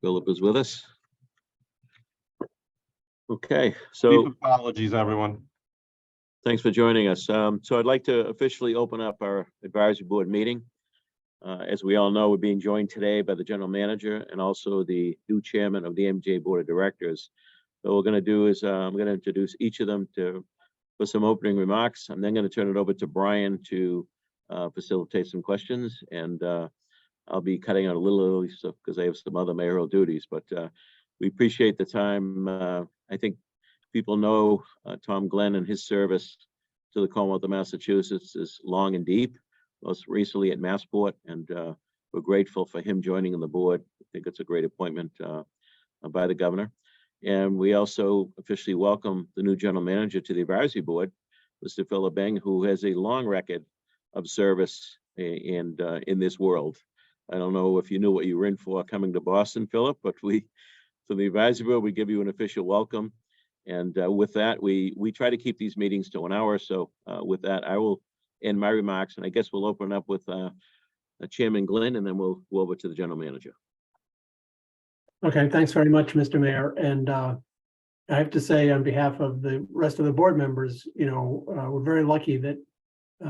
Phillip is with us. Okay, Deep so apologies, everyone. thanks for joining us. So I'd like to officially open up our advisory board meeting. As we all know, we're being joined today by the general manager and also the new chairman of the MBTA board of directors. So what we're going to do is I'm going to introduce each of them for some opening remarks. I'm then going to turn it over to Brian to facilitate some questions, and I'll be cutting out a little early stuff because I have some other mayoral duties, but we appreciate the time. I think people know Tom Glynn and his service to the Commonwealth of Massachusetts is long and deep, most recently at Massport, and we're grateful for him joining on the board. I think it's a great appointment by the governor. And we also officially welcome the new general manager to the advisory board, Mr. Phillip, who has a long record of service in this world. I don't know if you knew what you were in for coming to Boston, Phillip, but to the advisory board, we give you an official welcome. And with that, we try to keep these meetings to an hour. So with that, I will end my remarks, and I guess we'll open up with Chairman Glynn, and then we'll go over to the general manager. Okay, thanks very much, Mr. Mayor. And I have to say, on behalf of the rest of the board members, we're very lucky that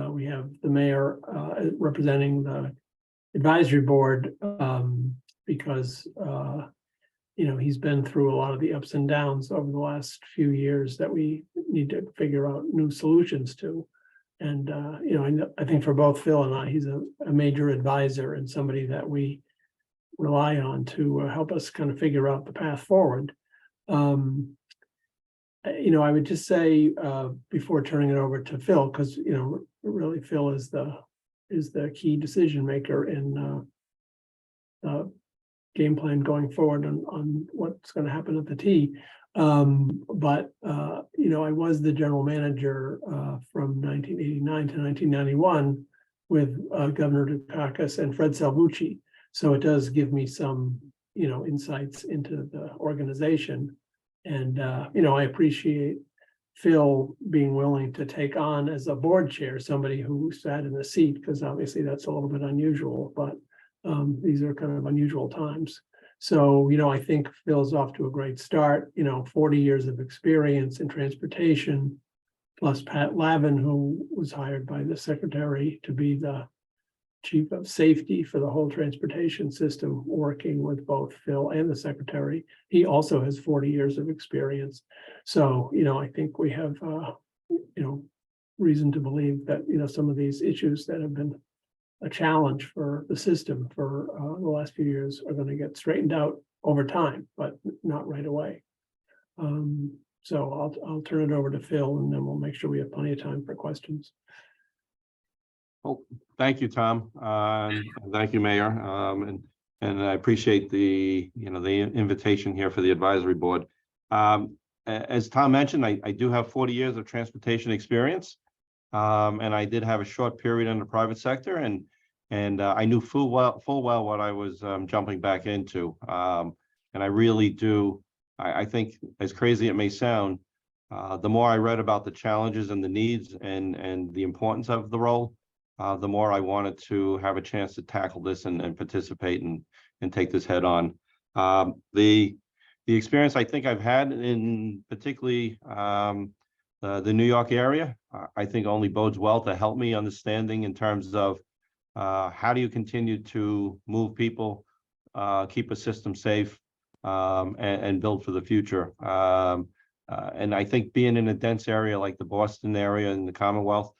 we have the mayor representing the advisory board, because he's been through a lot of the ups and downs over the last few years that we need to figure out new solutions to. And I think for both Phil and I, he's a major advisor and somebody that we rely on to help us kind of figure out the path forward. I would just say before turning it over to Phil, because really Phil is the key decision maker in game plan going forward on what's going to happen at the T. But I was the general manager from 1989 to 1991 with Governor Dukakis and Fred Salvucci. So it does give me some, insights into the organization. And, I appreciate Phil being willing to take on as a board chair, somebody who sat in the seat, because obviously that's a little bit unusual, but these are kind of unusual times. So, I think Phil's off to a great start, 40 years of experience in transportation, plus Pat Lavin, who was hired by the secretary to be the chief of safety for the whole transportation system, working with both Phil and the secretary. He also has 40 years of experience. So, I think we have, reason to believe that, some of these issues that have been a challenge for the system for the last few years are going to get straightened out over time, but not right away. So I'll turn it over to Phil, and then we'll make sure we have plenty of time for questions. Well, thank you, Tom. Thank you, Mayor. And I appreciate the invitation here for the advisory board. As Tom mentioned, I do have 40 years of transportation experience, and I did have a short period in the private sector, and I knew full well what I was jumping back into. And I really do. I think, as crazy it may sound, the more I read about the challenges and the needs and the importance of the role, the more I wanted to have a chance to tackle this and participate and take this head on. The experience I think I've had in particularly the New York area, I think only bodes well to help me understanding in terms of how do you continue to move people, keep a system safe, and build for the future. And I think being in a dense area like the Boston area and the Commonwealth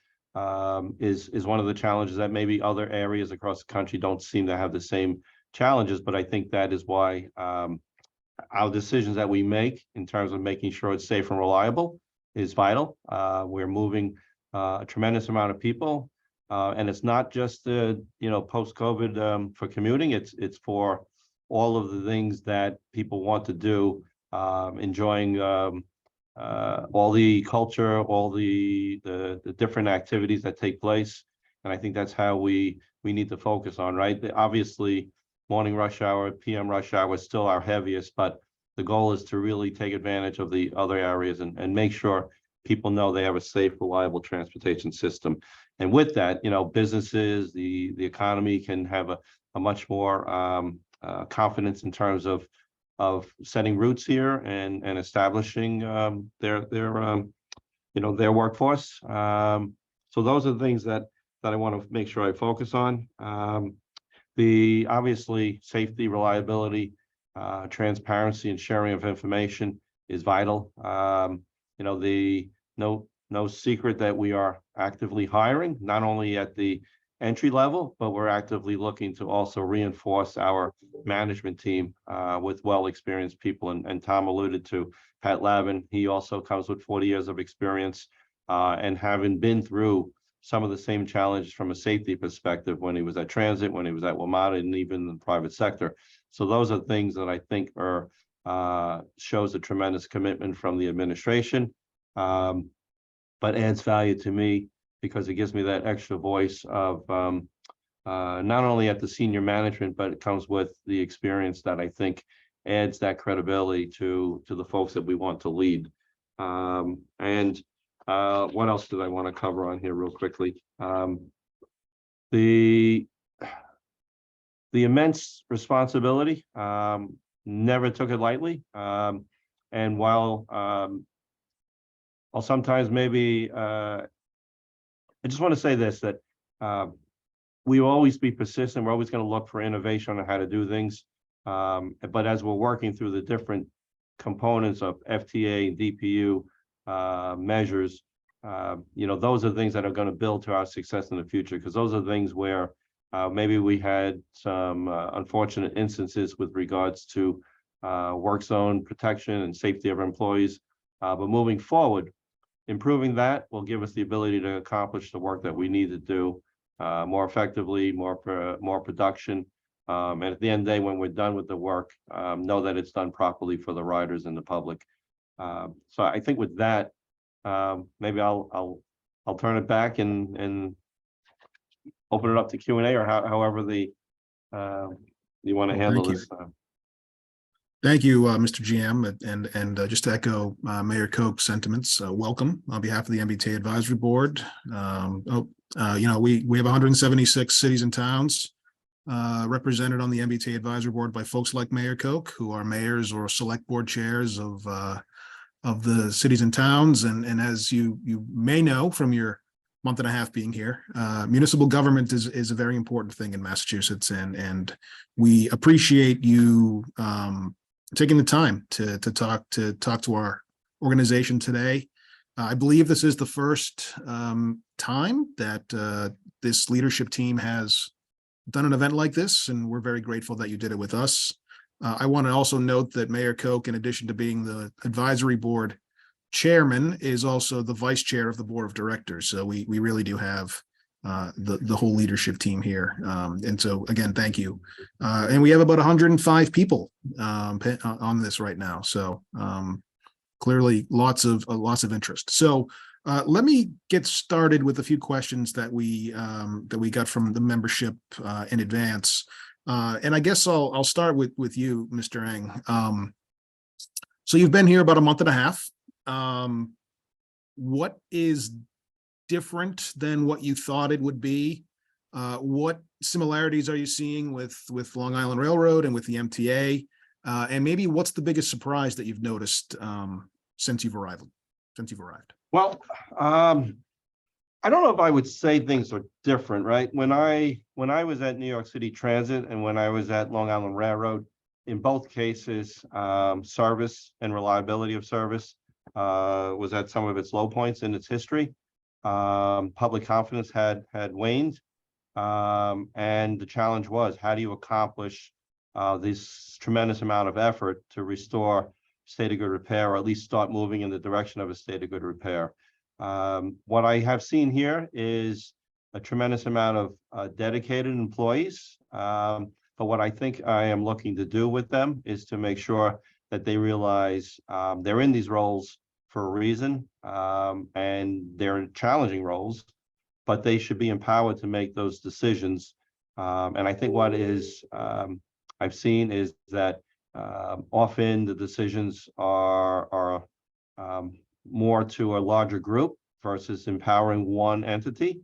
is one of the challenges that maybe other areas across the country don't seem to have the same challenges. But I think that is why our decisions that we make in terms of making sure it's safe and reliable is vital. We're moving a tremendous amount of people, and it's not just post-COVID for commuting. It's for all of the things that people want to do, enjoying all the culture, all the different activities that take place. And I think that's how we need to focus on, right? Obviously, morning rush hour, PM rush hour is still our heaviest, but the goal is to really take advantage of the other areas and make sure people know they have a safe, reliable transportation system. And with that, businesses, the economy can have a much more confidence in terms of setting roots here and establishing their their workforce. So those are the things that I want to make sure I focus on. The obviously safety, reliability, transparency, and sharing of information is vital. No secret that we are actively hiring, not only at the entry level, but we're actively looking to also reinforce our management team with well-experienced people. And Tom alluded to Pat Lavin. He also comes with 40 years of experience and having been through some of the same challenges from a safety perspective when he was at Transit, when he was at WMATA, and even in the private sector. So those are things that I think are shows a tremendous commitment from the administration, but adds value to me because it gives me that extra voice of not only at the senior management, but it comes with the experience that I think adds that credibility to the folks that we want to lead. What else did I want to cover on here real quickly? The immense responsibility, never took it lightly. And while I'll sometimes maybe, I just want to say this, that we will always be persistent. We're always going to look for innovation on how to do things. But as we're working through the different components of FTA and DPU measures, those are things that are going to build to our success in the future, because those are things where maybe we had some unfortunate instances with regards to work zone protection and safety of our employees. But moving forward, improving that will give us the ability to accomplish the work that we need to do more effectively, more production. And at the end of the day, when we're done with the work, know that it's done properly for the riders and the public. So I think with that, maybe I'll turn it back and open it up to Q&A, or however you want to handle this. Thank you, Mr. GM, and just to echo Mayor Koch's sentiments, welcome on behalf of the MBTA Advisory Board. We have 176 cities and towns represented on the MBTA Advisory Board by folks like Mayor Koch, who are mayors or select board chairs of the cities and towns. And as you may know from your month and a half being here, municipal government is a very important thing in Massachusetts, and we appreciate you taking the time to talk to our organization today. I believe this is the first time that this leadership team has done an event like this, and we're very grateful that you did it with us. I want to also note that Mayor Koch, in addition to being the advisory board chairman, is also the vice chair of the board of directors. So we really do have the whole leadership team here. And so again, thank you. And we have about 105 people on this right now. So clearly lots of interest. So let me get started with a few questions that we got from the membership in advance. And I guess I'll start with you, Mr. Eng. So you've been here about a month and a half. What is different than what you thought it would be? What similarities are you seeing with Long Island Railroad and with the MTA? And maybe what's the biggest surprise that you've noticed since you've arrived? Well, I don't know if I would say things are different, right? When I was at New York City Transit and when I was at Long Island Railroad, in both cases, service and reliability of service was at some of its low points in its history. Public confidence had waned, and the challenge was, how do you accomplish this tremendous amount of effort to restore state of good repair, or at least start moving in the direction of a state of good repair? What I have seen here is a tremendous amount of dedicated employees, but what I think I am looking to do with them is to make sure that they realize they're in these roles for a reason, and they're challenging roles, but they should be empowered to make those decisions. And I think what is I've seen is that often the decisions are more to a larger group versus empowering one entity.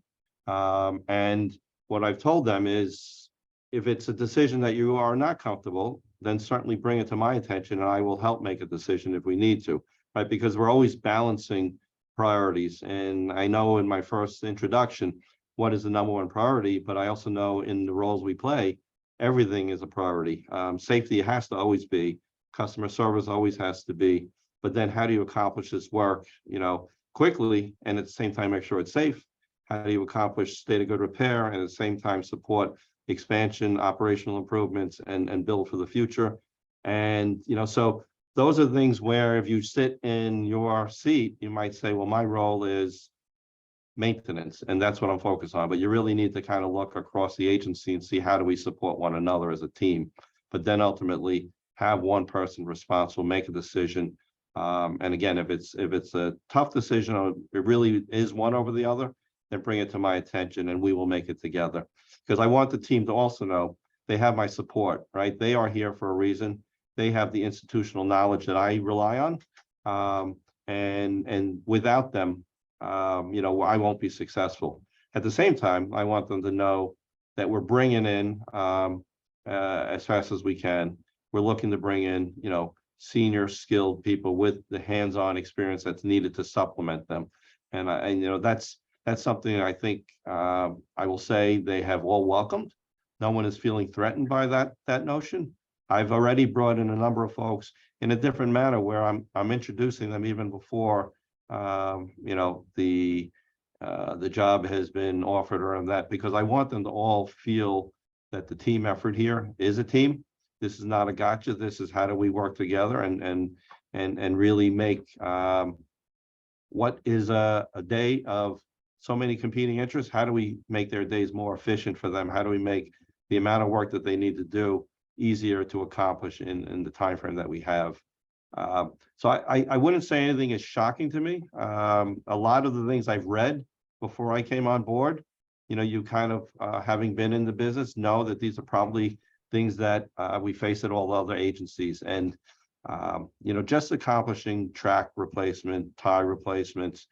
And what I've told them is if it's a decision that you are not comfortable, then certainly bring it to my attention and I will help make a decision if we need to, right? Because we're always balancing priorities. And I know in my first introduction, what is the number one priority, but I also know in the roles we play, everything is a priority. Safety has to always be, customer service always has to be, but then how do you accomplish this work, quickly and at the same time make sure it's safe? How do you accomplish state of good repair and at the same time support expansion, operational improvements, and build for the future? And, so those are things where if you sit in your seat, you might say, well, my role is maintenance, and that's what I'm focused on. But you really need to kind of look across the agency and see how do we support one another as a team. But then ultimately have one person responsible, make a decision. And again, if it's a tough decision, or it really is one over the other, then bring it to my attention and we will make it together. Because I want the team to also know they have my support, right? They are here for a reason. They have the institutional knowledge that I rely on. And without them, I won't be successful. At the same time, I want them to know that we're bringing in as fast as we can. We're looking to bring in, senior skilled people with the hands-on experience that's needed to supplement them. And that's something I think I will say they have all welcomed. No one is feeling threatened by that notion. I've already brought in a number of folks in a different manner where I'm introducing them even before the job has been offered or that, because I want them to all feel that the team effort here is a team. This is not a gotcha. This is how do we work together and really make what is a day of so many competing interests. How do we make their days more efficient for them? How do we make the amount of work that they need to do easier to accomplish in the time frame that we have? So I wouldn't say anything is shocking to me. A lot of the things I've read before I came on board, you kind of having been in the business know that these are probably things that we face at all other agencies. And just accomplishing track replacement, tie replacements,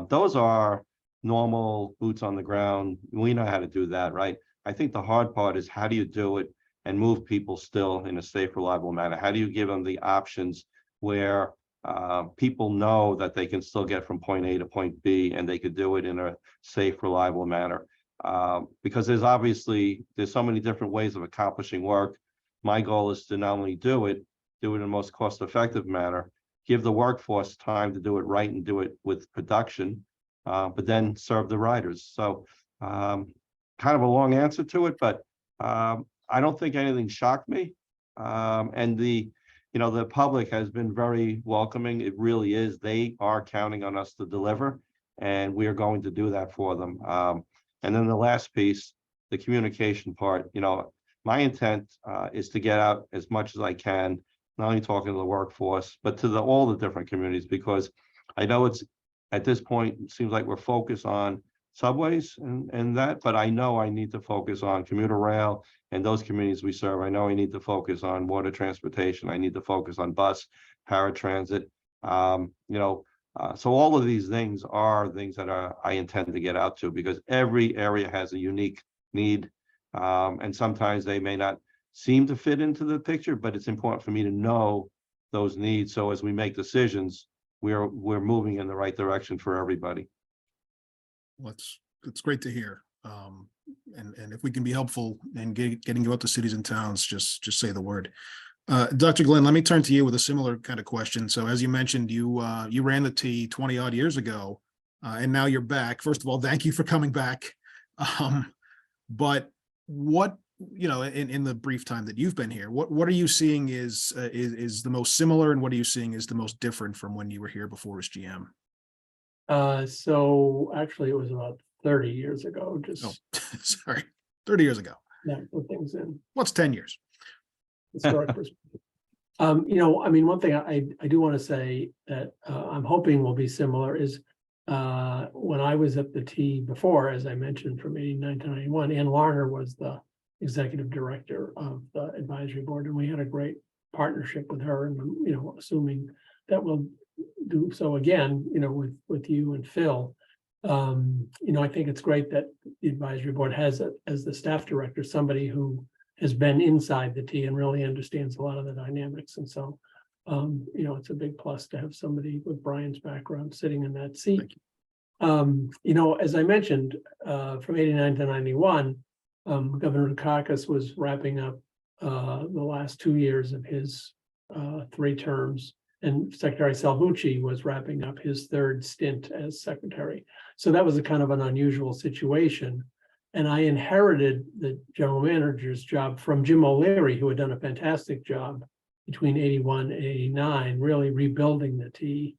those are normal boots on the ground. We know how to do that, right? I think the hard part is how do you do it and move people still in a safe, reliable manner? How do you give them the options where people know that they can still get from point A to point B and they could do it in a safe, reliable manner? Because there's so many different ways of accomplishing work. My goal is to not only do it in the most cost-effective manner, give the workforce time to do it right and do it with production, but then serve the riders. So kind of a long answer to it, but I don't think anything shocked me. And the public has been very welcoming. It really is. They are counting on us to deliver, and we are going to do that for them. And then the last piece, the communication part, my intent is to get out as much as I can, not only talking to the workforce, but to all the different communities, because I know it's at this point, it seems like we're focused on subways and that, but I know I need to focus on commuter rail and those communities we serve. I know I need to focus on water transportation. I need to focus on bus, paratransit. So all of these things are things that I intend to get out to, because every area has a unique need. And sometimes they may not seem to fit into the picture, but it's important for me to know those needs. So as we make decisions, we're moving in the right direction for everybody. Well, it's great to hear. And if we can be helpful in getting you out to cities and towns, just say the word. Dr. Glynn, let me turn to you with a similar kind of question. So as you mentioned, you ran the T 20 odd years ago, and now you're back. First of all, thank you for coming back. But what, in the brief time that you've been here, what are you seeing is the most similar, and what are you seeing is the most different from when you were here before as GM? So actually it was about 30 years ago, Sorry, 30 years ago. Yeah, put things in What's 10 years? historic perspective. One thing I do want to say that I'm hoping will be similar is when I was at the T before, as I mentioned, from 89 to 91, Ann Larner was the executive director of the advisory board, and we had a great partnership with her, and assuming that we'll do so again, with you and Phil. I think it's great that the advisory board has as the staff director somebody who has been inside the T and really understands a lot of the dynamics. And so, you know, it's a big plus to have somebody with Brian's background sitting in that seat. You know, as I mentioned, from 89 to 91, Governor Koch was wrapping up the last 2 years of his 3 terms, and Secretary Salvucci was wrapping up his 3rd stint as secretary. So that was a kind of an unusual situation. And I inherited the general manager's job from Jim O'Leary, who had done a fantastic job between 81 and 89, really rebuilding the T.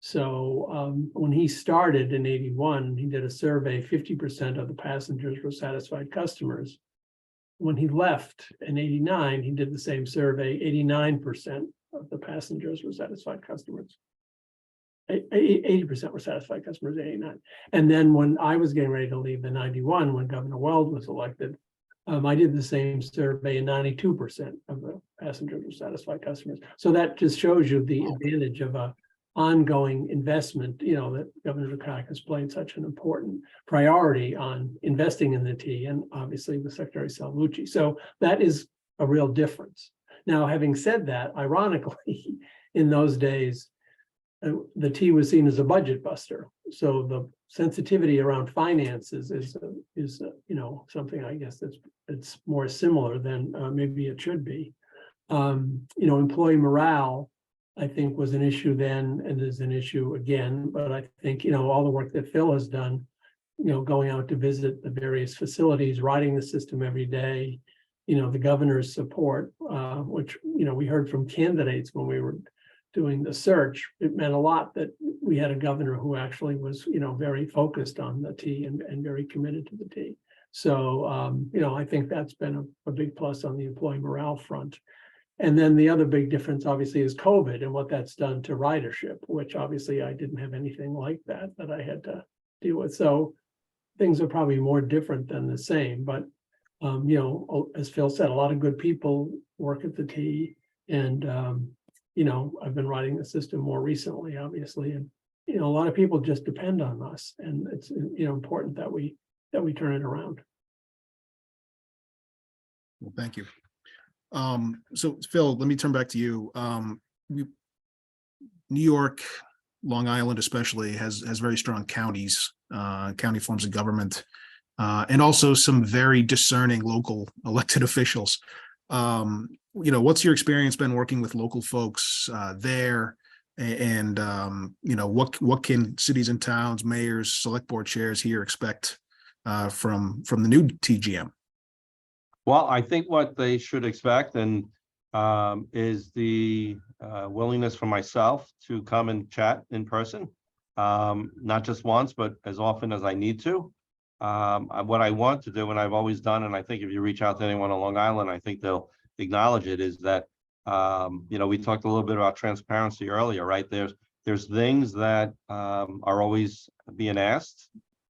So when he started in 81, he did a survey, 50% of the passengers were satisfied customers. When he left in 89, he did the same survey, 89% of the passengers were satisfied customers. 80% were satisfied customers, 89. And then when I was getting ready to leave in 91, when Governor Weld was elected, I did the same survey and 92% of the passengers were satisfied customers. So that just shows you the advantage of a ongoing investment, you know, that Governor Koch has played such an important priority on investing in the T, and obviously with Secretary Salvucci. So that is a real difference. Now, having said that, ironically, in those days, the T was seen as a budget buster. So the sensitivity around finances is you know, something I guess it's more similar than maybe it should be. You know, employee morale, I think, was an issue then and is an issue again. But I think, you know, all the work that Phil has done, you know, going out to visit the various facilities, riding the system every day, you know, the governor's support, which, you know, we heard from candidates when we were doing the search. It meant a lot that we had a governor who actually was, you know, very focused on the T and very committed to the T. So, you know, I think that's been a big plus on the employee morale front. And then the other big difference, obviously, is COVID and what that's done to ridership, which obviously I didn't have anything like that I had to deal with. So things are probably more different than the same. But, you know, as Phil said, a lot of good people work at the T. And, you know, I've been riding the system more recently, obviously. And, you know, a lot of people just depend on us. And it's, you know, important that we turn it around. Well, thank you. So Phil, let me turn back to you. New York, Long Island especially has very strong counties, county forms of government, and also some very discerning local elected officials. You know, what's your experience been working with local folks there? And you know, what can cities and towns, mayors, select board chairs here expect from the new TGM? Well, I think what they should expect and is the willingness for myself to come and chat in person, not just once, but as often as I need to. What I want to do, and I've always done, and I think if you reach out to anyone on Long Island, I think they'll acknowledge it, is that, you know, we talked a little bit about transparency earlier, right? There's things that are always being asked.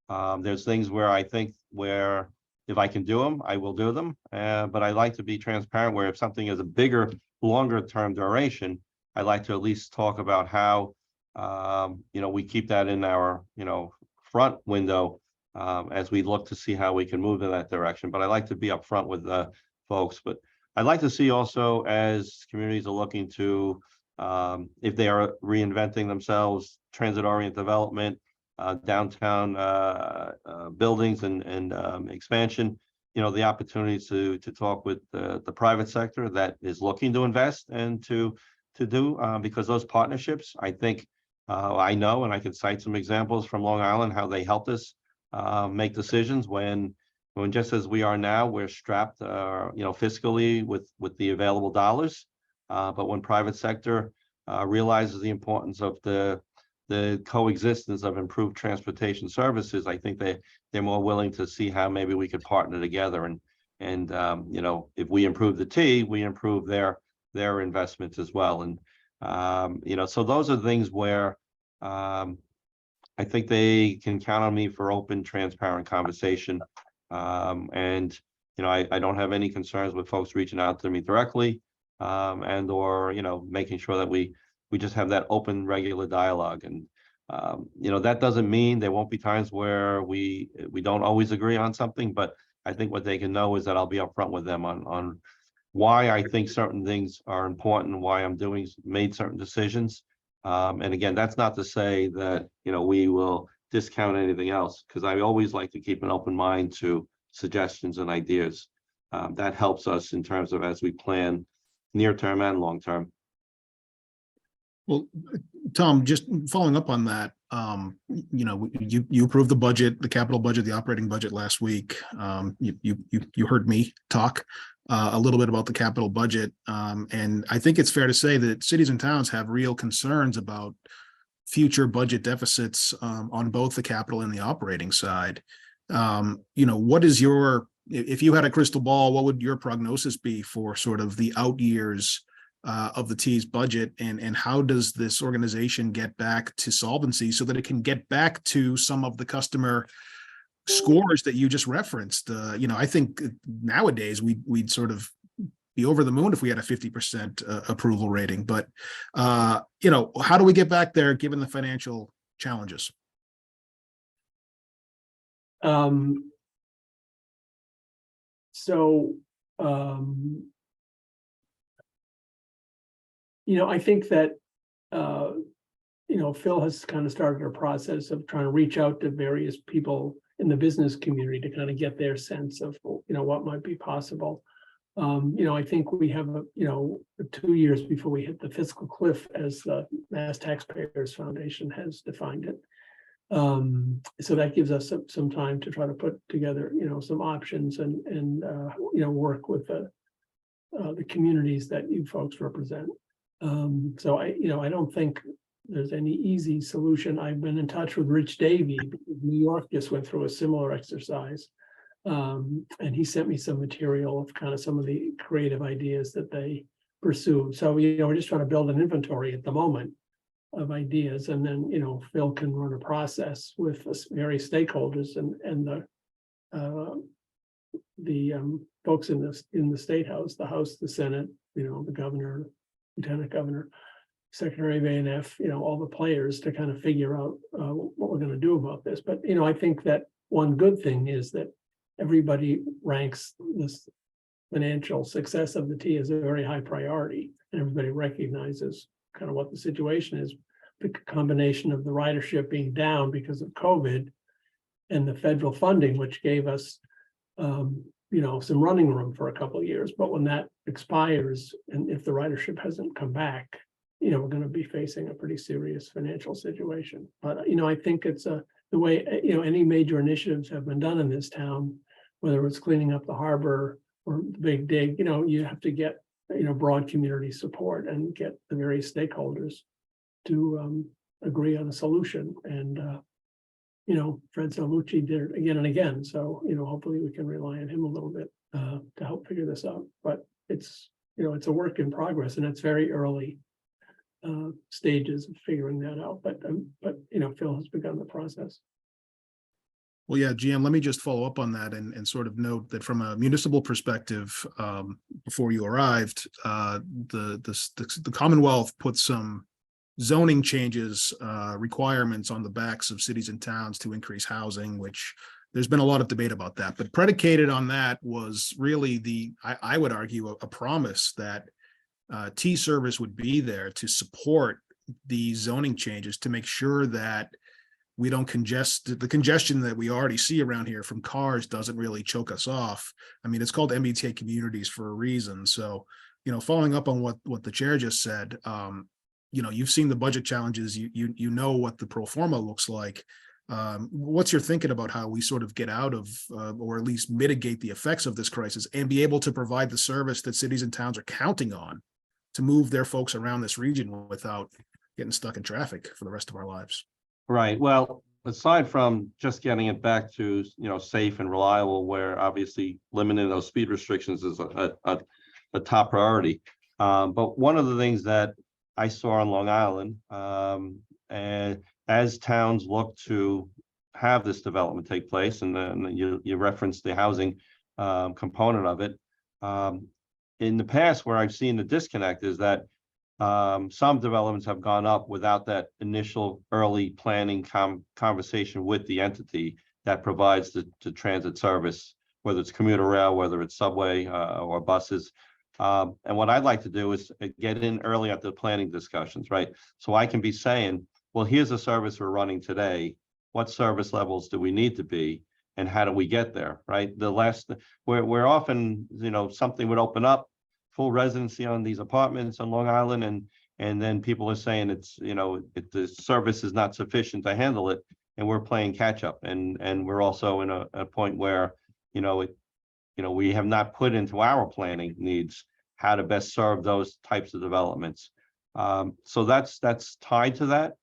There's things where I think where if I can do them, I will do them. But I like to be transparent where if something is a bigger, longer term duration, I like to at least talk about how, you know, we keep that in our, you know, front window as we look to see how we can move in that direction. But I like to be upfront with the folks. But I'd like to see also, as communities are looking to, if they are reinventing themselves, transit-oriented development, downtown buildings and expansion, you know, the opportunities to talk with the private sector that is looking to invest and to do, because those partnerships, I think, I know, and I can cite some examples from Long Island, how they helped us make decisions when just as we are now, we're strapped, you know, fiscally with the available dollars. But when private sector realizes the importance of the coexistence of improved transportation services, I think they're more willing to see how maybe we could partner together. And you know, if we improve the T, we improve their investments as well. And you know, so those are things where I think they can count on me for open, transparent conversation. And you know, I don't have any concerns with folks reaching out to me directly, and or you know, making sure that we just have that open, regular dialogue. And you know, that doesn't mean there won't be times where we don't always agree on something, but I think what they can know is that I'll be upfront with them on why I think certain things are important, why I'm made certain decisions. And again, that's not to say that, we will discount anything else, because I always like to keep an open mind to suggestions and ideas. That helps us in terms of as we plan near term and long term. Well, Tom, just following up on that, you approved the budget, the capital budget, the operating budget last week. You heard me talk a little bit about the capital budget, and I think it's fair to say that cities and towns have real concerns about future budget deficits on both the capital and the operating side. What is if you had a crystal ball, what would your prognosis be for sort of the out years of the T's budget, and how does this organization get back to solvency so that it can get back to some of the customer scores that you just referenced? I think nowadays we'd sort of be over the moon if we had a 50% approval rating, but how do we get back there given the financial challenges? I think that, Phil has kind of started a process of trying to reach out to various people in the business community to kind of get their sense of, what might be possible. I think we have, 2 years before we hit the fiscal cliff, as the Mass Taxpayers Foundation has defined it. So that gives us some time to try to put together, some options and work with the communities that you folks represent. So I don't think there's any easy solution. I've been in touch with Rich Davey, because New York just went through a similar exercise. And he sent me some material of kind of some of the creative ideas that they pursued. So, we're just trying to build an inventory at the moment of ideas, and then, Phil can run a process with various stakeholders and the folks in the State House, the House, the Senate, the governor, lieutenant governor, secretary of A&F, all the players, to kind of figure out what we're going to do about this. But, I think that one good thing is that everybody ranks this financial success of the T as a very high priority, and everybody recognizes kind of what the situation is. The combination of the ridership being down because of COVID and the federal funding, which gave us, some running room for a couple of years. But when that expires, and if the ridership hasn't come back, we're going to be facing a pretty serious financial situation. But, I think it's the way, any major initiatives have been done in this town, whether it's cleaning up the harbor or the big dig, you have to get, broad community support and get the various stakeholders to agree on a solution. And, Fred Salvucci did it again and again. So, hopefully we can rely on him a little bit to help figure this out. But it's, it's a work in progress, and it's very early stages of figuring that out. But Phil has begun the process. Well, yeah, GM, let me just follow up on that and sort of note that from a municipal perspective, before you arrived, the Commonwealth put some zoning changes, requirements on the backs of cities and towns to increase housing, which there's been a lot of debate about that. But predicated on that was really I would argue, a promise that T-Service would be there to support the zoning changes to make sure that we don't the congestion that we already see around here from cars doesn't really choke us off. I mean, it's called MBTA communities for a reason. So, following up on what the chair just said, you've seen the budget challenges, you know what the pro forma looks like. What's your thinking about how we sort of get out of, or at least mitigate the effects of this crisis and be able to provide the service that cities and towns are counting on to move their folks around this region without getting stuck in traffic for the rest of our lives? Right. Well, aside from just getting it back to, safe and reliable, where obviously limiting those speed restrictions is a top priority. But one of the things that I saw on Long Island, and as towns look to have this development take place, and you referenced the housing component of it. In the past, where I've seen the disconnect is that some developments have gone up without that initial early planning conversation with the entity that provides the transit service whether it's commuter rail, whether it's subway or buses. And what I'd like to do is get in early at the planning discussions, right? So I can be saying, well, here's a service we're running today. What service levels do we need to be? And how do we get there, right? We're often, something would open up, full residency on these apartments on Long Island, and then people are saying the service is not sufficient to handle it, and we're playing catch up. And we're also in a point where, we have not put into our planning needs how to best serve those types of developments. So that's tied to that.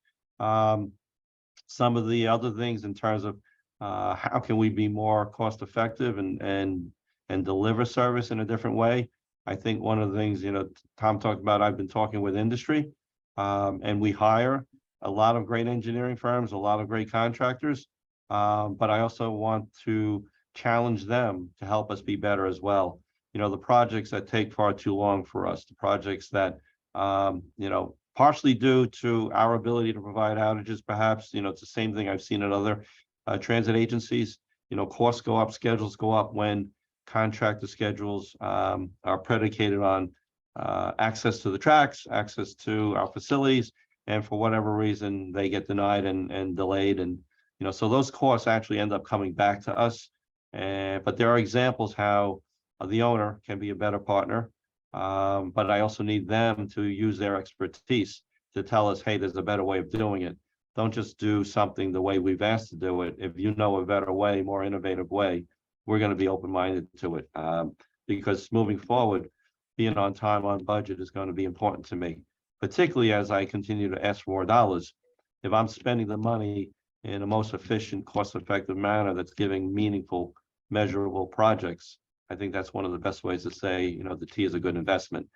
Some of the other things in terms of how can we be more cost effective and deliver service in a different way. I think one of the things, Tom talked about, I've been talking with industry, and we hire a lot of great engineering firms, a lot of great contractors. But I also want to challenge them to help us be better as well. The projects that take far too long for us, the projects that, partially due to our ability to provide outages, perhaps, it's the same thing I've seen at other transit agencies. Costs go up, schedules go up when contractor schedules are predicated on access to the tracks, access to our facilities, and for whatever reason they get denied and delayed, and so those costs actually end up coming back to us. But there are examples how the owner can be a better partner, but I also need them to use their expertise to tell us, hey, there's a better way of doing it. Don't just do something the way we've asked to do it. If you know a better way, more innovative way, we're going to be open-minded to it, because moving forward, being on time, on budget is going to be important to me, particularly as I continue to ask for more dollars. If I'm spending the money in the most efficient, cost-effective manner that's giving meaningful, measurable projects, I think that's one of the best ways to say, the T is a good investment.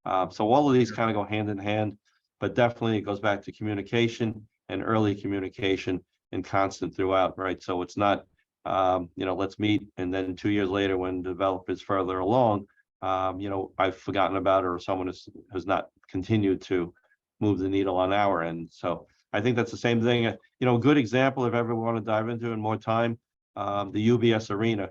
So all of these kind of go hand in hand, but definitely it goes back to communication and early communication and constant throughout, right? So it's not, let's meet, and then 2 years later when developers further along, I've forgotten about it, or someone has not continued to move the needle on our end. So I think that's the same thing. A good example, if ever we want to dive into in more time, the UBS Arena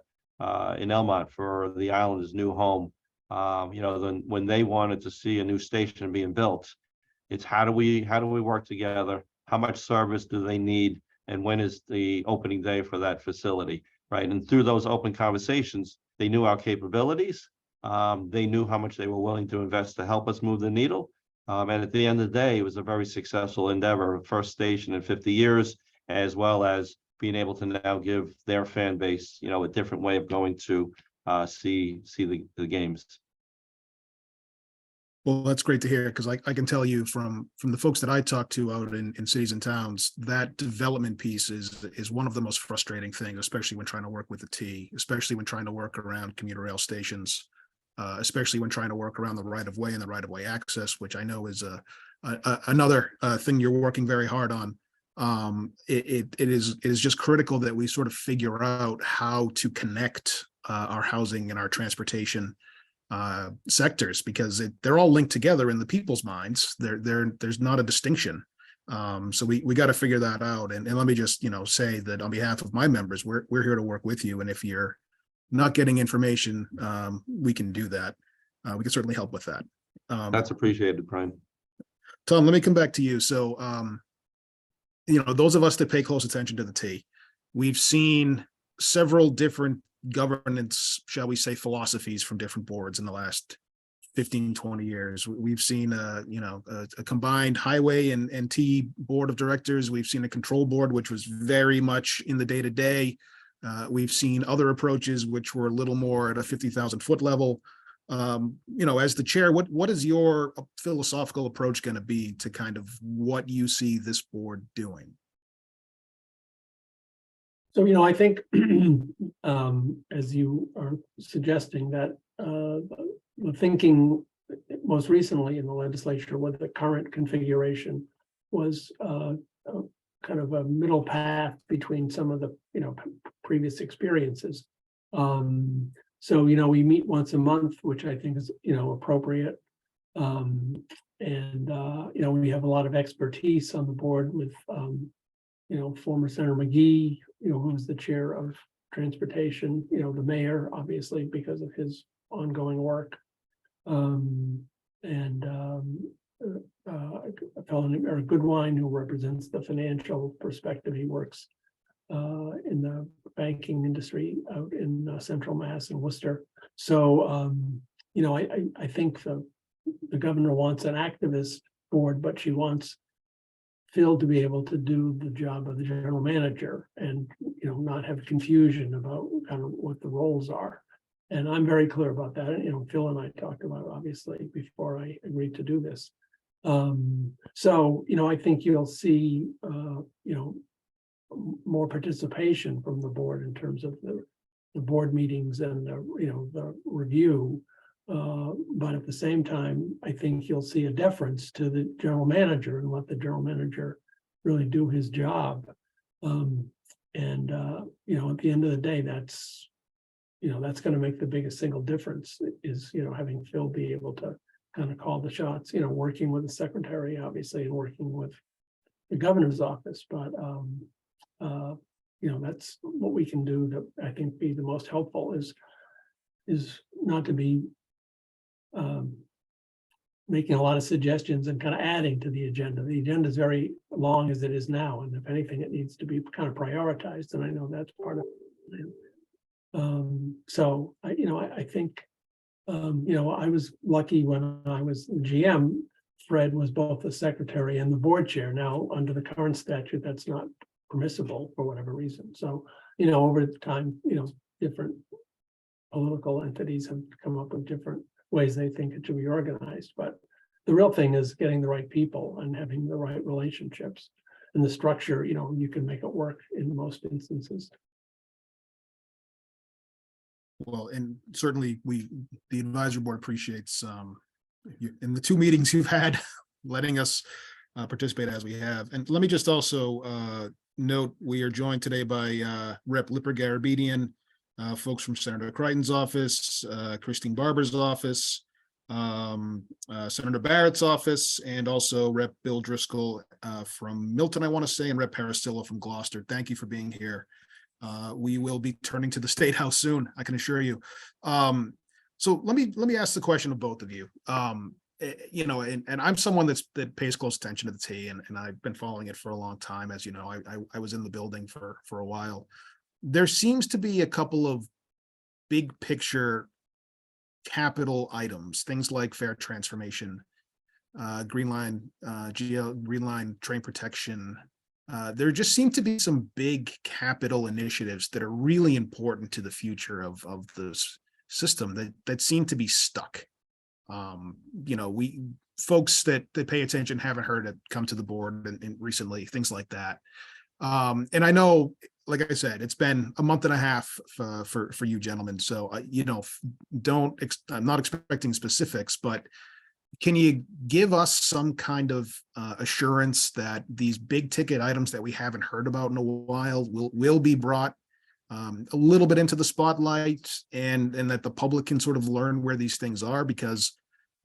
in Elmont for the Islanders' new home. Then when they wanted to see a new station being built, it's how do we work together? How much service do they need? And when is the opening day for that facility, right? And through those open conversations, they knew our capabilities. They knew how much they were willing to invest to help us move the needle. And at the end of the day, it was a very successful endeavor, first station in 50 years, as well as being able to now give their fan base, a different way of going to see the games. Well, that's great to hear, because I can tell you from the folks that I talk to out in cities and towns, that development piece is one of the most frustrating things, especially when trying to work with the T, especially when trying to work around commuter rail stations, especially when trying to work around the right of way and the right of way access, which I know is another thing you're working very hard on. It is just critical that we sort of figure out how to connect our housing and our transportation sectors, because they're all linked together in the people's minds. There's not a distinction. So we got to figure that out. And let me just, say that on behalf of my members, we're here to work with you. And if you're not getting information, we can do that. We can certainly help with that. That's appreciated, Brian. Tom, let me come back to you. So, those of us that pay close attention to the T, we've seen several different governance, shall we say, philosophies from different boards in the last 15, 20 years. We've seen a combined highway and T board of directors. We've seen a control board, which was very much in the day-to-day. We've seen other approaches which were a little more at a 50,000 foot level. As the chair, what is your philosophical approach going to be to kind of what you see this board doing? So, I think, as you are suggesting, that the thinking most recently in the legislature with the current configuration was kind of a middle path between some of the, previous experiences. So, we meet once a month, which I think is, appropriate. And, we have a lot of expertise on the board with, former Senator McGee, who was the chair of transportation, the mayor, obviously, because of his ongoing work. And a fellow named Eric Goodwine, who represents the financial perspective. He works in the banking industry out in Central Mass and Worcester. So, I think the governor wants an activist board, but she wants Phil to be able to do the job of the general manager and, not have confusion about kind of what the roles are. And I'm very clear about that. And, Phil and I talked about it, obviously, before I agreed to do this. So, I think you'll see, more participation from the board in terms of the board meetings and the review. But at the same time, I think you'll see a deference to the general manager and let the general manager really do his job. At the end of the day, that's going to make the biggest single difference is, having Phil be able to kind of call the shots, working with the secretary, obviously, and working with the governor's office. But, that's what we can do to, I think, be the most helpful is not to be making a lot of suggestions and kind of adding to the agenda. The agenda is very long as it is now. And if anything, it needs to be kind of prioritized. And I know that's part of it. So I think, I was lucky when I was GM, Fred was both the secretary and the board chair. Now, under the current statute, that's not permissible for whatever reason. So, over time, different political entities have come up with different ways they think it should be organized. But the real thing is getting the right people and having the right relationships. And the structure, you can make it work in most instances. Well, and certainly the advisory board appreciates in the 2 meetings you've had, letting us participate as we have. And let me just also note, we are joined today by Rep. Lipper Garabedian, folks from Senator Crichton's office, Christine Barber's office, Senator Barrett's office, and also Rep. Bill Driscoll from Milton, I want to say, and Rep. Peristillo from Gloucester. Thank you for being here. We will be turning to the State House soon, I can assure you. So let me ask the question of both of you. And I'm someone that pays close attention to the T, and I've been following it for a long time. As you know, I was in the building for a while. There seems to be a couple of big picture capital items, things like fare transformation, Green Line, Green Line train protection. There just seem to be some big capital initiatives that are really important to the future of this system that seem to be stuck. We folks that pay attention haven't heard it come to the board and recently, things like that. And I know, like I said, it's been a month and a half for you gentlemen. So, I'm not expecting specifics, but can you give us some kind of assurance that these big ticket items that we haven't heard about in a while will be brought a little bit into the spotlight, and that the public can sort of learn where these things are? Because,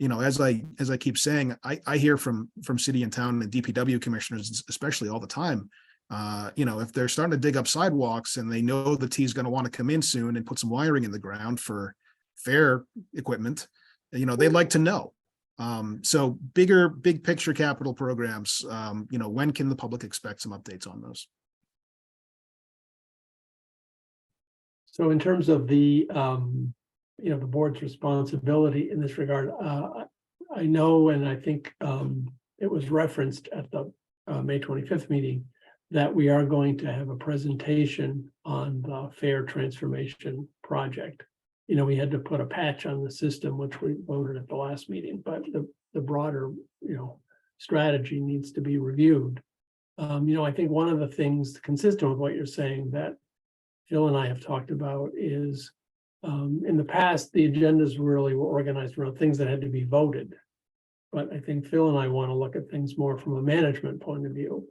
as I keep saying, I hear from city and town and DPW commissioners, especially, all the time. If they're starting to dig up sidewalks and they know the T is going to want to come in soon and put some wiring in the ground for fare equipment, they'd like to know. So big picture capital programs, when can the public expect some updates on those? So in terms of the board's responsibility in this regard, I know, and I think it was referenced at the May 25th meeting, that we are going to have a presentation on the fare transformation project. We had to put a patch on the system, which we voted at the last meeting, but the broader, strategy needs to be reviewed. I think one of the things consistent with what you're saying that Phil and I have talked about is, in the past, the agendas really were organized around things that had to be voted. But I think Phil and I want to look at things more from a management point of view.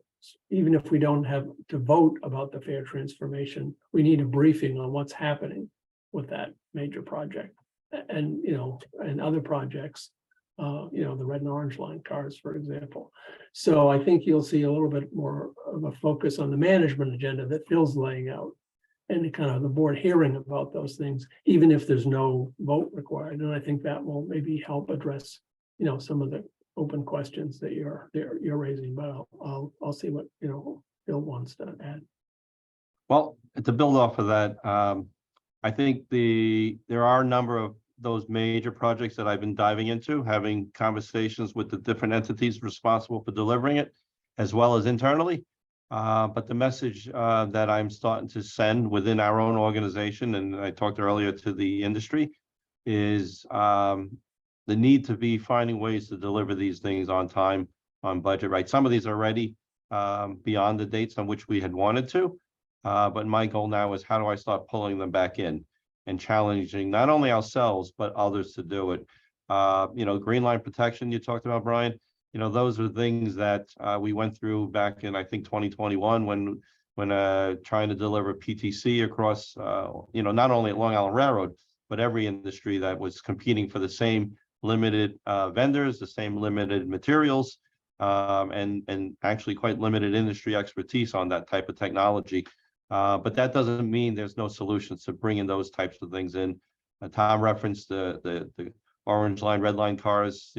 Even if we don't have to vote about the fare transformation, we need a briefing on what's happening with that major project and, and other projects, the red and orange line cars, for example. So I think you'll see a little bit more of a focus on the management agenda that Phil's laying out. any kind of the board hearing about those things, even if there's no vote required. And I think that will maybe help address, some of the open questions that you're raising, but I'll see what, Bill wants to add. Well, to build off of that, I think there are a number of those major projects that I've been diving into, having conversations with the different entities responsible for delivering it, as well as internally. But the message that I'm starting to send within our own organization, and I talked earlier to the industry, is the need to be finding ways to deliver these things on time, on budget, right? Some of these are already beyond the dates on which we had wanted to. But my goal now is how do I start pulling them back in and challenging not only ourselves, but others to do it. Green line protection you talked about, Brian, those are things that we went through back in, I think, 2021 when trying to deliver PTC across, not only at Long Island Railroad, but every industry that was competing for the same limited vendors, the same limited materials, and actually quite limited industry expertise on that type of technology. But that doesn't mean there's no solutions to bringing those types of things in. Tom referenced the orange line, red line cars.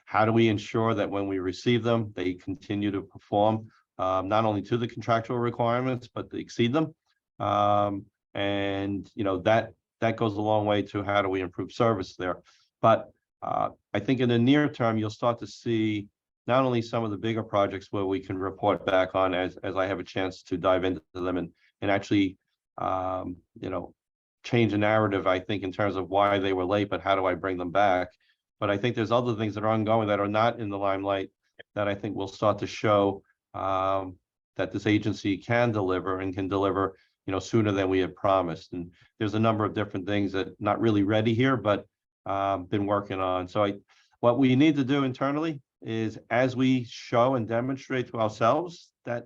How do we ensure that when we receive them, they continue to perform not only to the contractual requirements, but to exceed them? And that goes a long way to how do we improve service there. But I think in the near term, you'll start to see not only some of the bigger projects where we can report back on as I have a chance to dive into them and actually, change the narrative, I think, in terms of why they were late, but how do I bring them back? But I think there's other things that are ongoing that are not in the limelight that I think will start to show that this agency can deliver and can deliver, sooner than we had promised. And there's a number of different things that not really ready here, but been working on. So what we need to do internally is as we show and demonstrate to ourselves that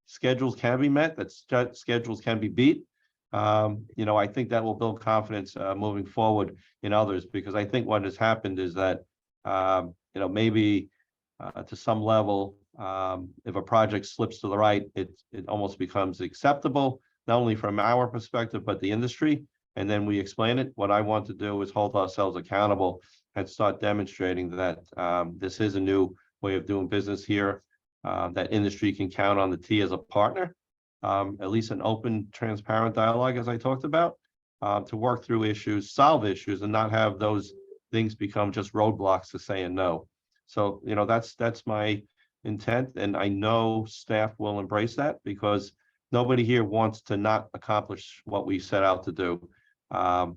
schedules can be met, that schedules can be beat. I think that will build confidence moving forward in others, because I think what has happened is that, maybe to some level, if a project slips to the right, it almost becomes acceptable, not only from our perspective, but the industry. And then we explain it. What I want to do is hold ourselves accountable and start demonstrating that this is a new way of doing business here, that industry can count on the T as a partner, at least an open, transparent dialogue, as I talked about, to work through issues, solve issues, and not have those things become just roadblocks to saying no. So, that's my intent, and I know staff will embrace that, because nobody here wants to not accomplish what we set out to do.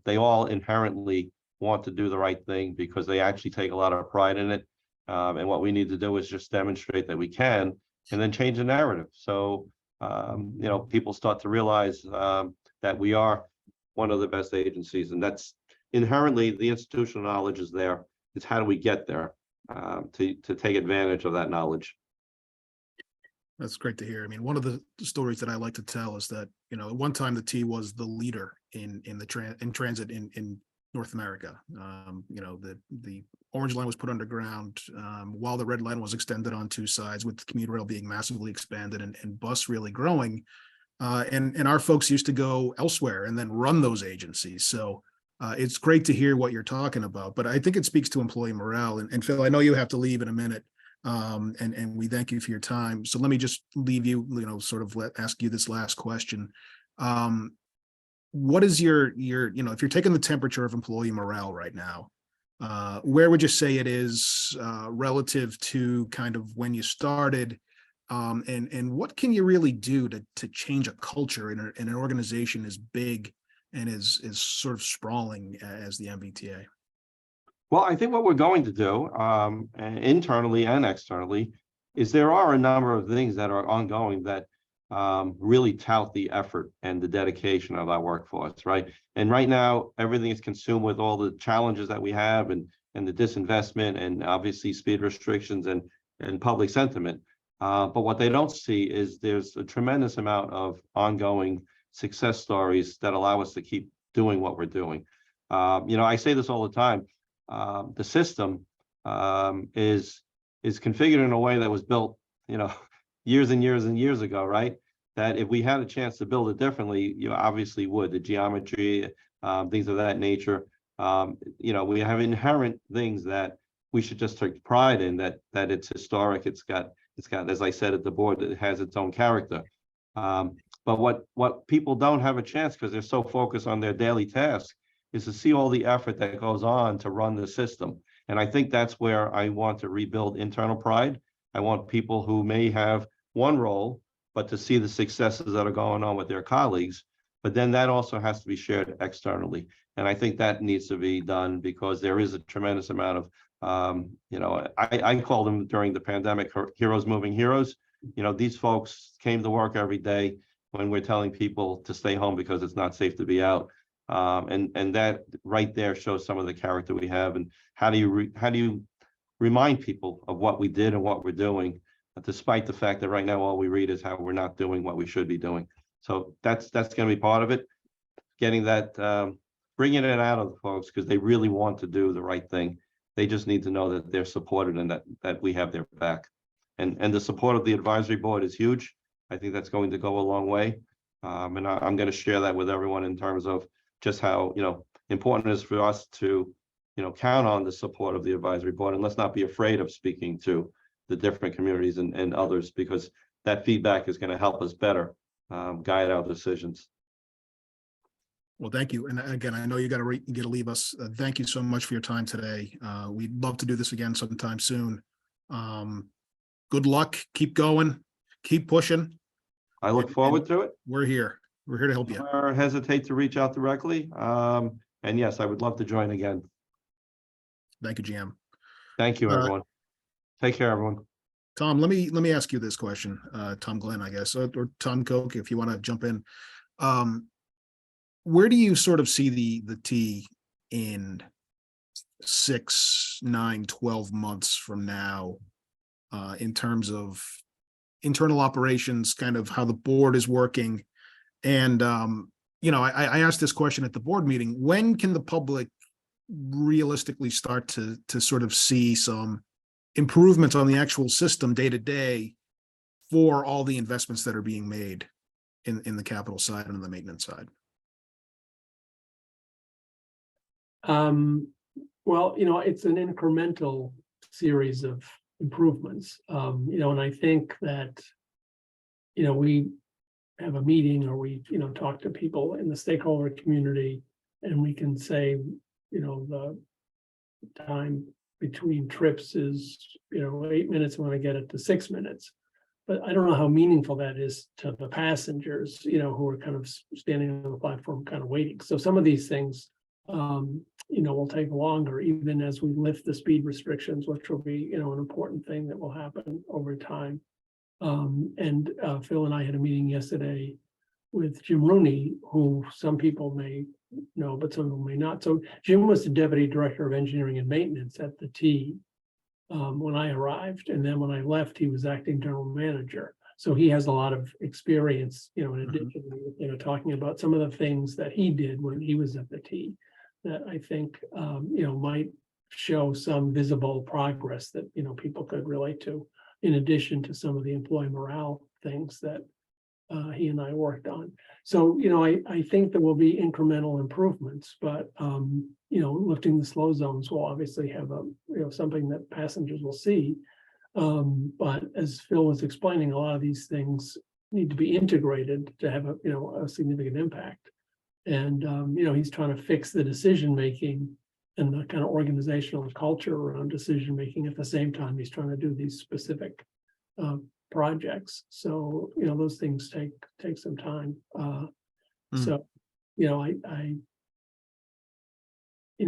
They all inherently want to do the right thing because they actually take a lot of pride in it. And what we need to do is just demonstrate that we can, and then change the narrative. So, people start to realize that we are one of the best agencies, and that's inherently the institutional knowledge is there. It's how do we get there to take advantage of that knowledge. That's great to hear. I mean, one of the stories that I like to tell is that, at one time the T was the leader in transit in North America. The orange line was put underground while the red line was extended on two sides, with commuter rail being massively expanded and bus really growing. And our folks used to go elsewhere and then run those agencies. So it's great to hear what you're talking about, but I think it speaks to employee morale. And Phil, I know you have to leave in a minute. And we thank you for your time. So let me just leave you, ask you this last question. What is your, if you're taking the temperature of employee morale right now, where would you say it is relative to kind of when you started? And what can you really do to change a culture in an organization as big and as sort of sprawling as the MBTA? Well, I think what we're going to do internally and externally is there are a number of things that are ongoing that really tout the effort and the dedication of our workforce, right? And right now, everything is consumed with all the challenges that we have and the disinvestment and obviously speed restrictions and public sentiment. But what they don't see is there's a tremendous amount of ongoing success stories that allow us to keep doing what we're doing. I say this all the time. The system is configured in a way that was built, years and years and years ago, right? that if we had a chance to build it differently, you obviously would. The geometry, things of that nature. We have inherent things that we should just take pride in, that it's historic. It's got, as I said at the board, it has its own character. But what people don't have a chance, because they're so focused on their daily tasks, is to see all the effort that goes on to run the system. And I think that's where I want to rebuild internal pride. I want people who may have one role, but to see the successes that are going on with their colleagues. But then that also has to be shared externally. And I think that needs to be done, because there is a tremendous amount of, I call them during the pandemic, heroes moving heroes. These folks came to work every day when we're telling people to stay home because it's not safe to be out. And that right there shows some of the character we have. And how do you remind people of what we did and what we're doing, despite the fact that right now all we read is how we're not doing what we should be doing. So that's going to be part of it, getting that, bringing it out of the folks, because they really want to do the right thing. They just need to know that they're supported and that we have their back. And the support of the advisory board is huge. I think that's going to go a long way. And I'm going to share that with everyone in terms of just how, important it is for us to, count on the support of the advisory board, and let's not be afraid of speaking to the different communities and others, because that feedback is going to help us better guide our decisions. Well, thank you. And again, I know you got to leave us. Thank you so much for your time today. We'd love to do this again sometime soon. Good luck. Keep going. Keep pushing. I look forward to it. We're here. We're here to help you. Never hesitate to reach out directly. And yes, I would love to join again. Thank you, GM. Thank you, everyone. Take care, everyone. Tom, let me ask you this question. Tom Glynn, I guess, or Tom Koch, if you want to jump in. Where do you sort of see the T in 6, 9, 12 months from now, in terms of internal operations, kind of how the board is working? And, I asked this question at the board meeting: when can the public realistically start to sort of see some improvements on the actual system day to day for all the investments that are being made in the capital side and the maintenance side? Well, it's an incremental series of improvements, and I think that, we have a meeting, or we, talk to people in the stakeholder community, and we can say, the time between trips is, 8 minutes, when I get it to 6 minutes. But I don't know how meaningful that is to the passengers, who are kind of standing on the platform, kind of waiting. So some of these things, will take longer, even as we lift the speed restrictions, which will be, an important thing that will happen over time. And Phil and I had a meeting yesterday with Jim Rooney, who some people may know, but some people may not. So Jim was the Deputy Director of Engineering and Maintenance at the T when I arrived. And then when I left, he was acting general manager. So he has a lot of experience, in addition, talking about some of the things that he did when he was at the T, that I think, might show some visible progress that, people could relate to, in addition to some of the employee morale things that he and I worked on. So, I think there will be incremental improvements, but, lifting the slow zones will obviously have something that passengers will see. But as Phil was explaining, a lot of these things need to be integrated to have a significant impact. And, he's trying to fix the decision-making and the kind of organizational culture around decision-making. At the same time, he's trying to do these specific projects. So, those things take some time. So,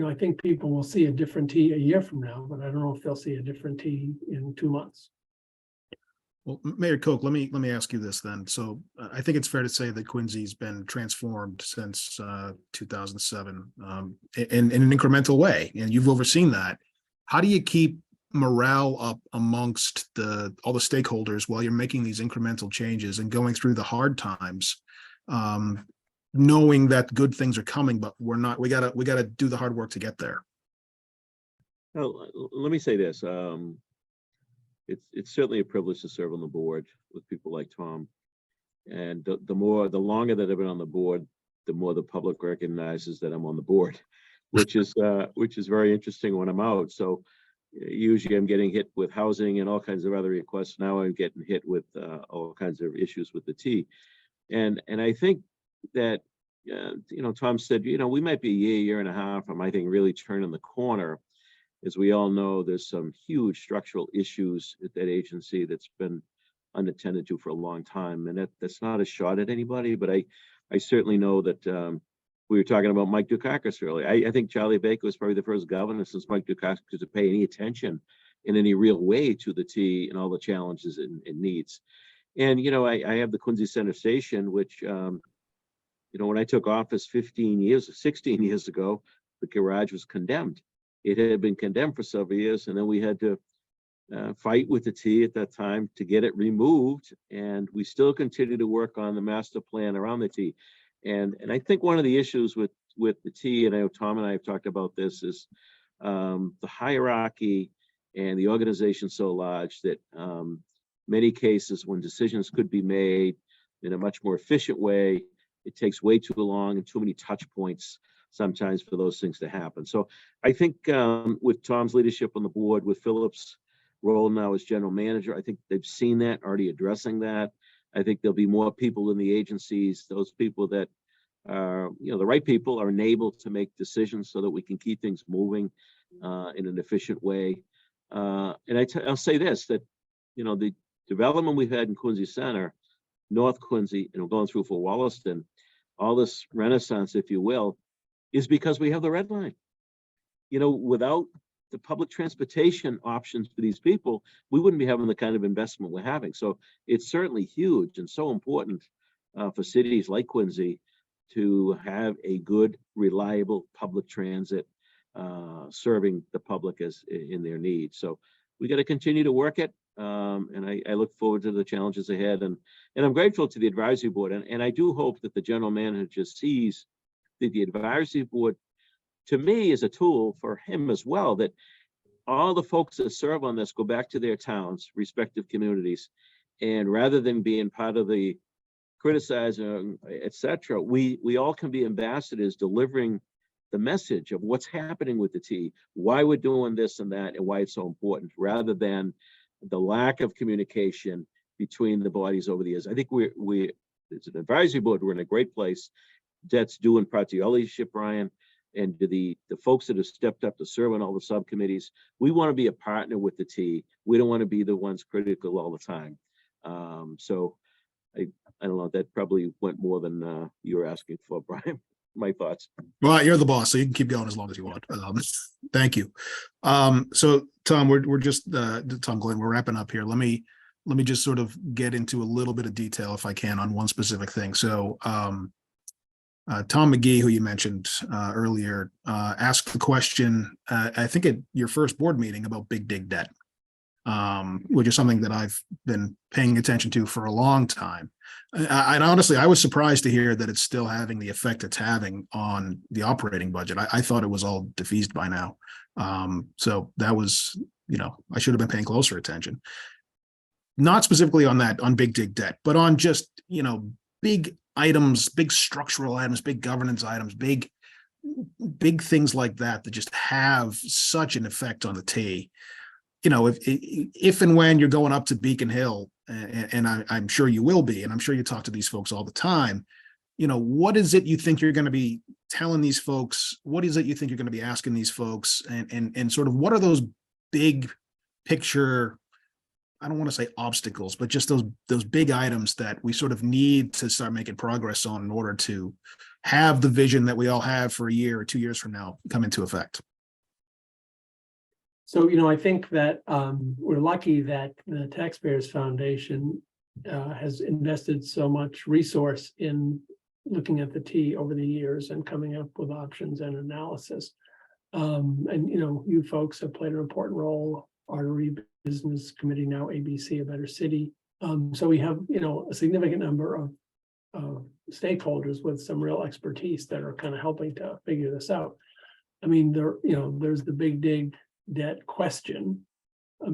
I think people will see a different T a year from now, but I don't know if they'll see a different T in 2 months. Well, Mayor Koch, let me ask you this then. So I think it's fair to say that Quincy's been transformed since 2007 in an incremental way, and you've overseen that. How do you keep morale up amongst all the stakeholders while you're making these incremental changes and going through the hard times, knowing that good things are coming, but we gotta do the hard work to get there? Well, let me say this. It's certainly a privilege to serve on the board with people like Tom. And the longer that I've been on the board, the more the public recognizes that I'm on the board, which is very interesting when I'm out. So usually I'm getting hit with housing and all kinds of other requests. Now I'm getting hit with all kinds of issues with the T. And I think that, Tom said, we might be a year and a half from, I think, really turning the corner. As we all know, there's some huge structural issues at that agency that's been unattended to for a long time. And that's not a shot at anybody, but I certainly know that we were talking about Mike Dukakis earlier. I think Charlie Baker was probably the first governor since Mike Dukakis to pay any attention in any real way to the T and all the challenges it needs. And, I have the Quincy Center Station, which, when I took office 16 years ago, the garage was condemned. It had been condemned for several years, and then we had to fight with the T at that time to get it removed. And we still continue to work on the master plan around the T. And I think one of the issues with the T, and I know Tom and I have talked about this, is the hierarchy and the organization so large that many cases when decisions could be made in a much more efficient way, it takes way too long and too many touch points sometimes for those things to happen. So I think with Tom's leadership on the board, with Phillip's role now as general manager, I think they've seen that, already addressing that. I think there'll be more people in the agencies, those people that are, the right people are enabled to make decisions so that we can keep things moving in an efficient way. And I'll say this, that, the development we've had in Quincy Center, North Quincy, and we're going through for Wollaston, all this renaissance, if you will, is because we have the red line. Without the public transportation options for these people, we wouldn't be having the kind of investment we're having. So it's certainly huge and so important for cities like Quincy to have a good, reliable public transit serving the public as in their needs. So we got to continue to work it. And I look forward to the challenges ahead. And I'm grateful to the advisory board. And I do hope that the general manager sees that the advisory board, to me, is a tool for him as well, that all the folks that serve on this go back to their towns, respective communities. And rather than being part of the criticizing, etc., we all can be ambassadors delivering the message of what's happening with the T, why we're doing this and that, and why it's so important, rather than the lack of communication between the bodies over the years. I think we it's an advisory board, we're in a great place. That's due in part to your leadership, Brian, and to the folks that have stepped up to serve on all the subcommittees. We want to be a partner with the T. We don't want to be the ones critical all the time. So I don't know, that probably went more than you were asking for, Brian. My thoughts. Well, you're the boss, so you can keep going as long as you want. Thank you. So Tom, we're just Tom Glynn, we're wrapping up here. Let me just sort of get into a little bit of detail, if I can, on one specific thing. So Tom McGee, who you mentioned earlier, asked the question, I think at your first board meeting, about big dig debt, which is something that I've been paying attention to for a long time. And honestly, I was surprised to hear that it's still having the effect it's having on the operating budget. I thought it was all defeased by now. So that was, I should have been paying closer attention. Not specifically on that, on big dig debt, but on just, big items, big structural items, big governance items, big things like that just have such an effect on the T. If and when you're going up to Beacon Hill, and I'm sure you will be, and I'm sure you talk to these folks all the time, what is it you think you're going to be telling these folks? What is it you think you're going to be asking these folks? And sort of what are those big picture, I don't want to say obstacles, but just those big items that we sort of need to start making progress on in order to have the vision that we all have for a year or 2 years from now come into effect? So, I think that we're lucky that the Taxpayers Foundation has invested so much resource in looking at the T over the years and coming up with options and analysis. And, you folks have played an important role, Artery Business Committee, now ABC, A Better City. So we have, a significant number of stakeholders with some real expertise that are kind of helping to figure this out. I mean, there's the big dig debt question,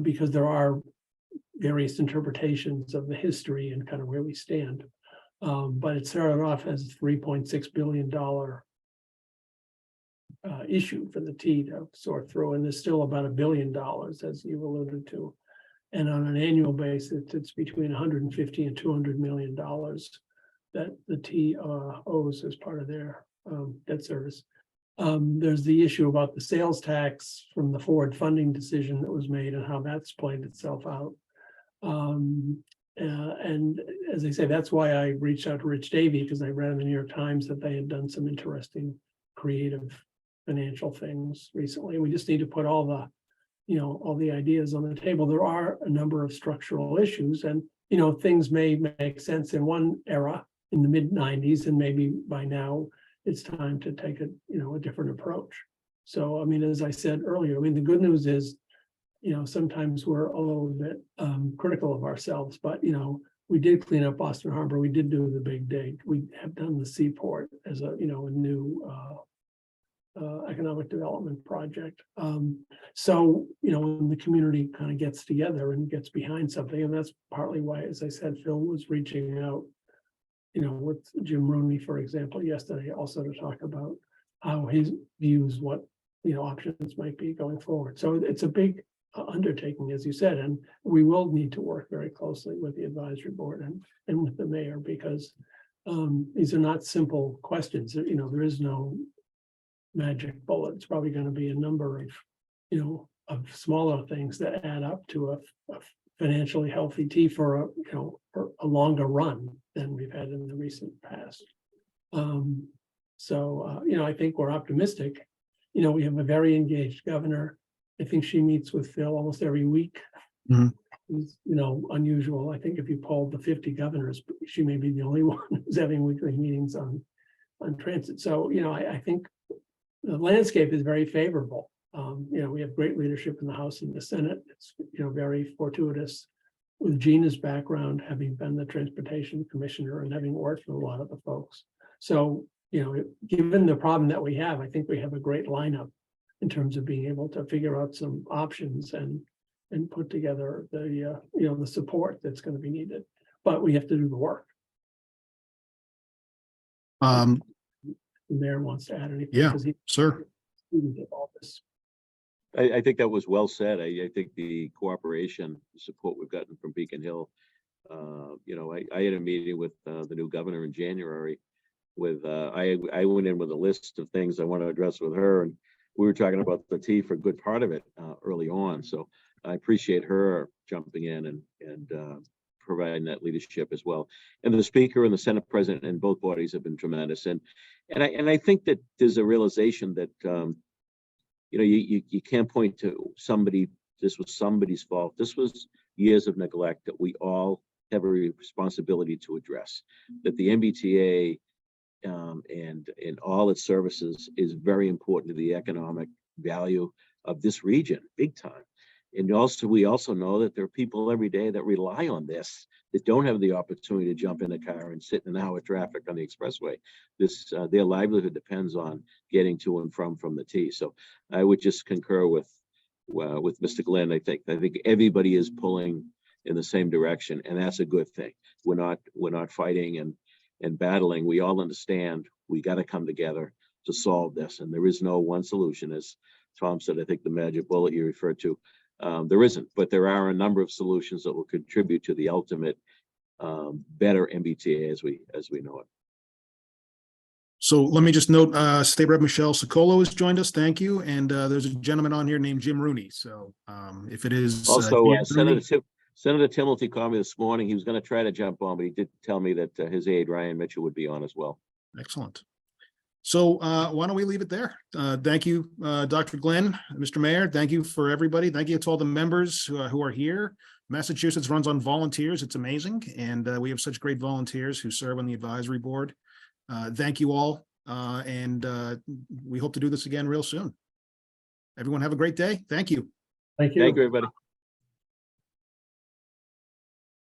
because there are various interpretations of the history and kind of where we stand. But it started off as $3.6 billion issue for the T to sort through, and there's still about $1 billion, as you alluded to. And on an annual basis, it's between 150 and $200 million that the T owes as part of their debt service. There's the issue about the sales tax from the forward funding decision that was made and how that's played itself out. And as I say, that's why I reached out to Rich Davey, because I read in the New York Times that they had done some interesting, creative financial things recently. We just need to put all the ideas on the table. There are a number of structural issues, and things may make sense in one era in the mid-90s, and maybe by now it's time to take a different approach. So, I mean, as I said earlier, I mean, the good news is, sometimes we're a little bit critical of ourselves, but we did clean up Boston Harbor. We did do the big dig. We have done the seaport as a new economic development project. So, when the community kind of gets together and gets behind something, and that's partly why, as I said, Phil was reaching out, with Jim Rooney, for example, yesterday, also to talk about how he views what, options might be going forward. So it's a big undertaking, as you said, and we will need to work very closely with the advisory board and with the mayor, because these are not simple questions. There is no magic bullet. It's probably going to be a number of smaller things that add up to a financially healthy T for a longer run than we've had in the recent past. I think we're optimistic. We have a very engaged governor. I think she meets with Phil almost every week. Mhm. It's, unusual. I think if you polled the 50 governors, she may be the only one who's having weekly meetings on transit. So, I think the landscape is very favorable. We have great leadership in the House and the Senate. It's, very fortuitous with Gina's background, having been the transportation commissioner and having worked with a lot of the folks. So, given the problem that we have, I think we have a great lineup in terms of being able to figure out some options and put together the support that's going to be needed. But we have to do the work. Um, The mayor wants to add anything? Yeah, 'Cause he sir. did all this. I think that was well said. I think the cooperation, support we've gotten from Beacon Hill. I had a meeting with the new governor in January with, I went in with a list of things I want to address with her, and we were talking about the T for a good part of it early on. So I appreciate her jumping in and providing that leadership as well. And the speaker and the Senate president and both bodies have been tremendous. And I think that there's a realization that you can't point to somebody, this was somebody's fault. This was years of neglect that we all have a responsibility to address. That the MBTA and all its services is very important to the economic value of this region, big time. And also, we also know that there are people every day that rely on this, that don't have the opportunity to jump in a car and sit in an hour of traffic on the expressway. Their livelihood depends on getting to and from the T. So I would just concur with Mr. Glynn. I think everybody is pulling in the same direction, and that's a good thing. We're not fighting and battling. We all understand we got to come together to solve this, and there is no one solution. As Tom said, I think the magic bullet you referred to, there isn't, but there are a number of solutions that will contribute to the ultimate better MBTA as we know it. So let me just note, State Rep Michelle Socolo has joined us. Thank you. And there's a gentleman on here named Jim Rooney. So if it is Also, Jim Rooney- Senator Timothy called me this morning. He was going to try to jump on, but he did tell me that his aide Ryan Mitchell would be on as well. Excellent. So why don't we leave it there? Thank you, Dr. Glynn, Mr. Mayor. Thank you for everybody. Thank you to all the members who are here. Massachusetts runs on volunteers. It's amazing. And we have such great volunteers who serve on the advisory board. Thank you all. And we hope to do this again real soon. Everyone have a great day. Thank you. Thank you. Thank you, everybody.